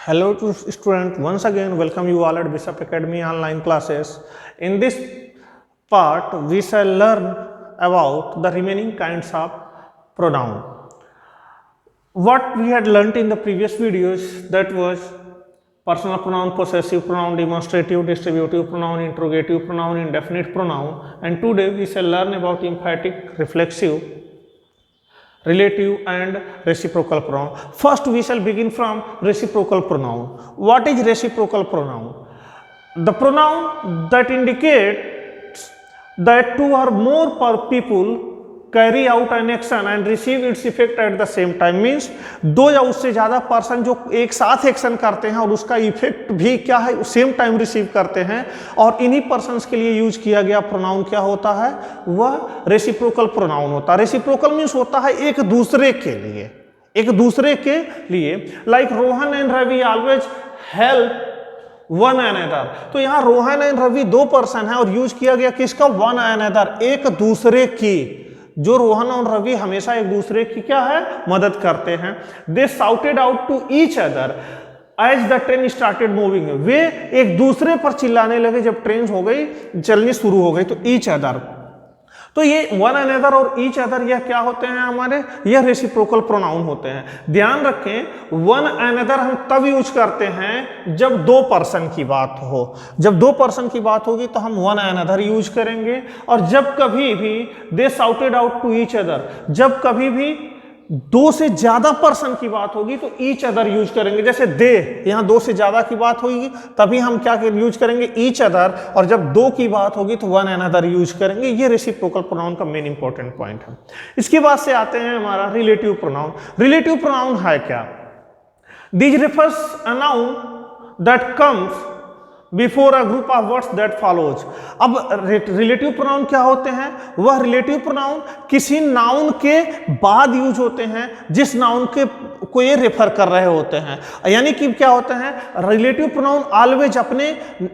Hello to student, once again welcome you all at Bishop Academy online classes. In this part we shall learn about the remaining kinds of pronoun. What we had learnt in the previous videos, that was personal pronoun, possessive pronoun, demonstrative, distributive pronoun, interrogative pronoun, indefinite pronoun, and today we shall learn about emphatic, reflexive, relative and reciprocal pronoun. First we shall begin from reciprocal pronoun. What is reciprocal pronoun? The pronoun that indicates that two or more people carry out an action and receive its effect at the same time, means दो या उससे ज़्यादा person जो एक साथ action करते हैं और उसका इफेक्ट भी क्या है सेम टाइम रिसीव करते हैं, और इन्हीं पर्सन्स के लिए यूज किया गया प्रोनाउन क्या होता है, वह रेसिप्रोकल प्रोनाउन होता है. रेसिप्रोकल मीन्स होता है एक दूसरे के लिए, एक दूसरे के लिए. Like Rohan and Ravi always help one another. तो यहाँ रोहन एंड रवि दो पर्सन है और यूज किया गया किसका, वन अनदर, एक दूसरे की. जो रोहन और रवि हमेशा एक दूसरे की क्या है, मदद करते हैं. They shouted out to each other as the train started moving. वे एक दूसरे पर चिल्लाने लगे जब ट्रेन हो गई चलनी शुरू हो गई. तो ईच अदर, तो ये वन अनदर और ईच अदर यह क्या होते हैं हमारे, यह रेसिप्रोकल प्रोनाउन होते हैं. ध्यान रखें वन अनदर हम तब यूज करते हैं जब दो पर्सन की बात हो. जब दो पर्सन की बात होगी तो हम वन अनदर यूज करेंगे. और जब कभी भी they shouted out to each other, जब कभी भी दो से ज्यादा पर्सन की बात होगी तो ईच अदर यूज करेंगे. जैसे दे, यहां दो से ज्यादा की बात होगी तभी हम क्या यूज करेंगे, ईच अदर. और जब दो की बात होगी तो वन अनदर यूज करेंगे. ये रेसिप्रोकल प्रोनाउन का मेन इंपॉर्टेंट पॉइंट है. इसके बाद से आते हैं हमारा रिलेटिव प्रोनाउन. रिलेटिव प्रोनाउन है क्या, this refers a noun that comes before a group of words that follows. अब रिलेटिव प्रोनाउन क्या होते हैं, वह रिलेटिव प्रोनाउन किसी नाउन के बाद यूज होते हैं जिस नाउन के को ये रेफर कर रहे होते हैं. यानी कि क्या होते हैं, रिलेटिव प्रोनाउन ऑलवेज अपने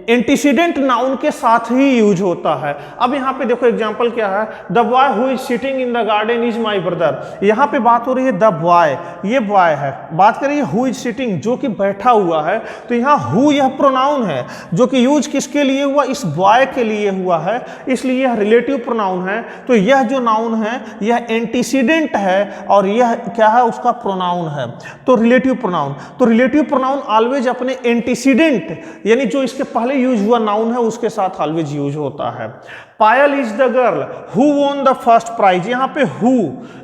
एंटीसीडेंट नाउन के साथ ही यूज होता है. अब यहाँ पे देखो एग्जांपल क्या है, the boy who is sitting in the garden is my brother. यहाँ पे बात हो रही है द बॉय, ये बॉय है. बात करिए हु इज सिटिंग, जो कि बैठा हुआ है. तो यहाँ हु यह प्रोनाउन है जो कि यूज किसके लिए हुआ, इस बॉय के लिए हुआ है, इसलिए यह रिलेटिव प्रोनाउन है. तो यह जो नाउन है यह एंटीसीडेंट है और यह क्या है, उसका प्रोनाउन है. तो रिलेटिव प्रोनाउन, तो रिलेटिव प्रोनाउन ऑलवेज अपने एंटीसीडेंट यानी जो इसके पहले यूज हुआ नाउन है उसके साथ ऑलवेज यूज होता है. Payal is the girl who won the first prize. यहाँ पे हु,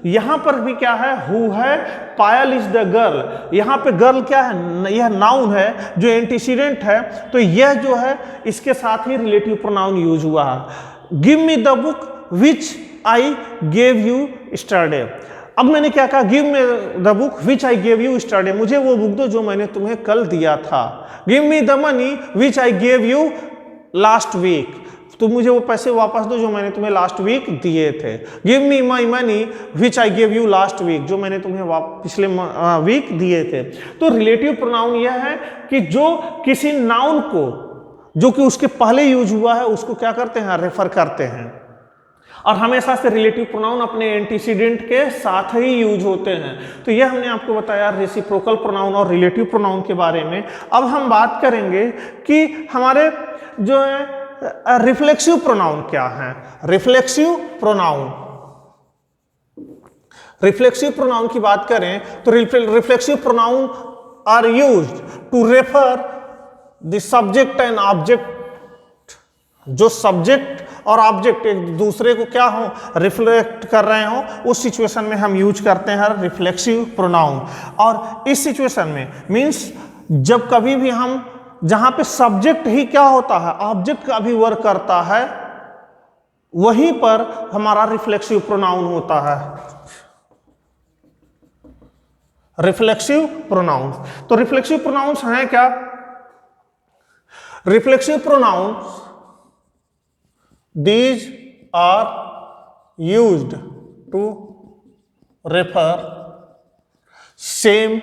यहाँ पर भी क्या है, हु है. पायल इज द गर्ल, यहाँ पे गर्ल क्या है, यह नाउन है जो एंटीसीडेंट है. तो यह जो है इसके साथ ही रिलेटिव प्रोनाउन यूज हुआ है. Give me the book which I gave you yesterday. अब मैंने क्या कहा, give me the book which I gave you yesterday, मुझे वो बुक दो जो मैंने तुम्हें कल दिया था. Give me the money which I gave you last week, तो मुझे वो पैसे वापस दो जो मैंने तुम्हें लास्ट वीक दिए थे. Give me my money which I gave you last week, जो मैंने तुम्हें पिछले वीक दिए थे. तो रिलेटिव प्रोनाउन यह है कि जो किसी नाउन को जो कि उसके पहले यूज हुआ है उसको क्या करते हैं, रेफर करते हैं. और हमेशा से रिलेटिव प्रोनाउन अपने एंटीसीडेंट के साथ ही यूज होते हैं. तो यह हमने आपको बताया रेसिप्रोकल प्रोनाउन और रिलेटिव प्रोनाउन के बारे में. अब हम बात करेंगे कि हमारे जो है रिफ्लेक्सिव प्रोनाउन क्या है. रिफ्लेक्सिव प्रोनाउन, रिफ्लेक्सिव प्रोनाउन की बात करें तो reflexive pronoun are used to refer the subject and object. जो सब्जेक्ट और ऑब्जेक्ट एक दूसरे को क्या हो, रिफ्लेक्ट कर रहे हो, उस सिचुएशन में हम यूज करते हैं रिफ्लेक्सिव प्रोनाउन. और इस सिचुएशन में मींस जब कभी भी हम जहां पे सब्जेक्ट ही क्या होता है, ऑब्जेक्ट का भी वर्क करता है, वहीं पर हमारा रिफ्लेक्सिव प्रोनाउन होता है. रिफ्लेक्सिव प्रोनाउन, तो रिफ्लेक्सिव प्रोनाउंस हैं क्या, reflexive pronouns these are used to refer same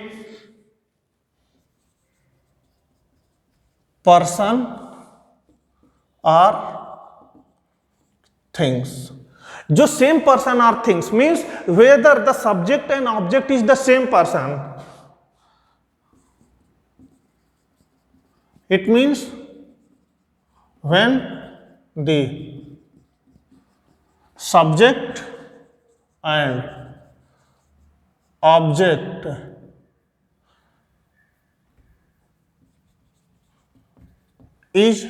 person or things. जो same person or things means whether the subject and object is the same person. It means when the subject and object is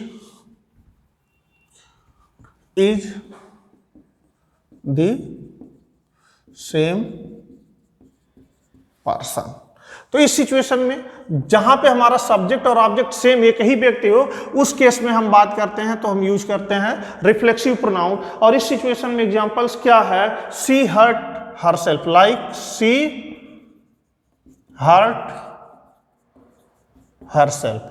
the same person. तो इस situation में जहां पे हमारा subject और object same एक ही व्यक्ति हो, उस केस में हम बात करते हैं तो हम यूज करते हैं रिफ्लेक्सिव प्रोनाउन। और इस सिचुएशन में एग्जांपल्स क्या है, सी हर्ट हरसेल्फ, लाइक सी हर्ट हरसेल्फ।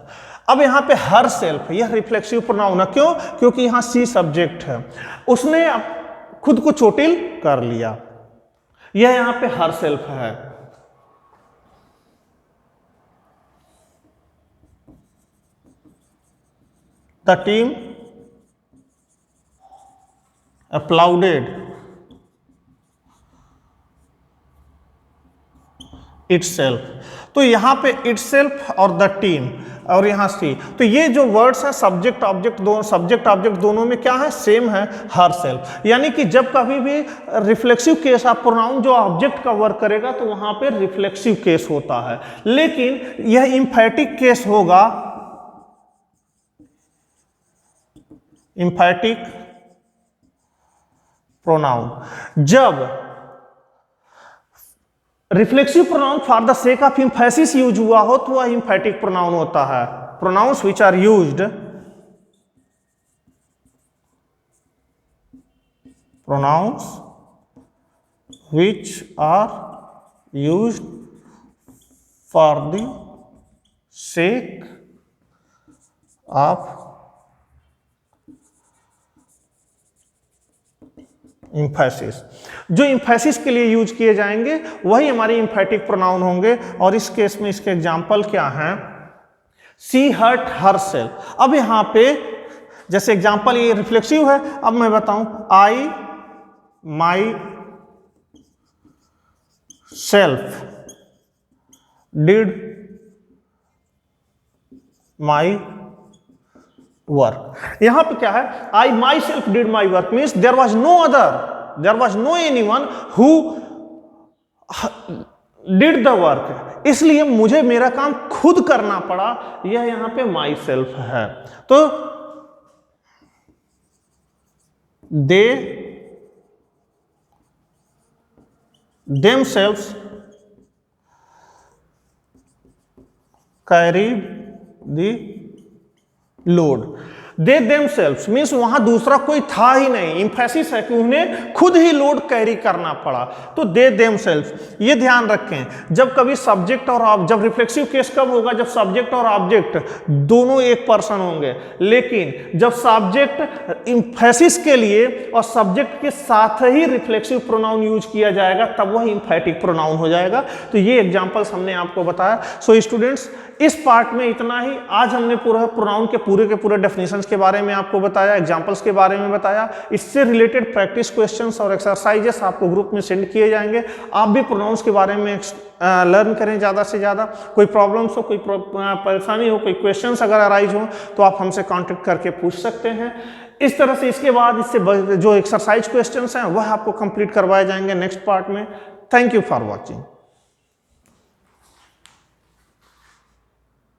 अब यहां पे हरसेल्फ यह रिफ्लेक्सिव प्रोनाउन है, क्यों? क्योंकि यहां सी सब्जेक्ट है, उसने खुद को चोटिल कर लिया, यह यहां पे हरसेल्फ है। The team applauded itself। तो यहां पे itself और the team और यहां सी, तो ये जो वर्ड्स हैं सब्जेक्ट ऑब्जेक्ट दोनों, सब्जेक्ट ऑब्जेक्ट दोनों में क्या है, सेम है, हरसेल्फ। यानी कि जब कभी भी रिफ्लेक्सिव केस आप प्रोनाउन जो ऑब्जेक्ट का वर्क करेगा तो वहां पे रिफ्लेक्सिव केस होता है। लेकिन यह इंफैटिक केस होगा, इंफैटिक प्रोनाउन। जब reflexive pronoun for the sake of emphasis use हुआ हो तो वह इंफैटिक प्रोनाउन होता है। Pronouns which are used, pronouns which are used for the sake of emphasis, जो इम्फेसिस के लिए यूज किए जाएंगे वही हमारे इम्फेटिक प्रोनाउन होंगे। और इस केस में इसके एग्जाम्पल क्या हैं, सी हर्ट हरसेल्फ। अब यहां पे जैसे एग्जाम्पल ये रिफ्लेक्सिव है, अब मैं बताऊं I myself did my work. यहां पे क्या है, I myself did my work means there was no other, there was no anyone who did the work, इसलिए मुझे मेरा काम खुद करना पड़ा, यह यहां पे माई सेल्फ है। तो दे themselves carried the load। They themselves means वहां दूसरा कोई था ही नहीं, इंफेसिस है कि उन्हें खुद ही लोड कैरी करना पड़ा। तो दे themselves, ये ध्यान रखें जब कभी सब्जेक्ट और जब रिफ्लेक्सिव केस कब होगा, जब सब्जेक्ट और ऑब्जेक्ट दोनों एक पर्सन होंगे। लेकिन जब सब्जेक्ट इंफेसिस के लिए और सब्जेक्ट के साथ ही रिफ्लेक्सिव प्रोनाउन यूज किया जाएगा तब वह इंफैटिक प्रोनाउन हो जाएगा। तो ये एग्जांपल्स हमने आपको बताया। सो स्टूडेंट्स, इस पार्ट में इतना ही। आज हमने पूरा प्रोनाउन के पूरे डेफिनेशंस के बारे में आपको बताया, एग्जांपल्स के बारे में बताया। इससे रिलेटेड प्रैक्टिस क्वेश्चंस और एक्सरसाइजेस आपको ग्रुप में सेंड किए जाएंगे। आप भी प्रोनाउंस के बारे में लर्न करें ज़्यादा से ज़्यादा। कोई प्रॉब्लम्स हो, कोई परेशानी हो, कोई क्वेश्चंस अगर अराइज हो तो आप हमसे कॉन्टेक्ट करके पूछ सकते हैं। इस तरह से इसके बाद इससे जो एक्सरसाइज क्वेश्चंस हैं वह आपको कंप्लीट करवाए जाएंगे नेक्स्ट पार्ट में। Thank you for watching.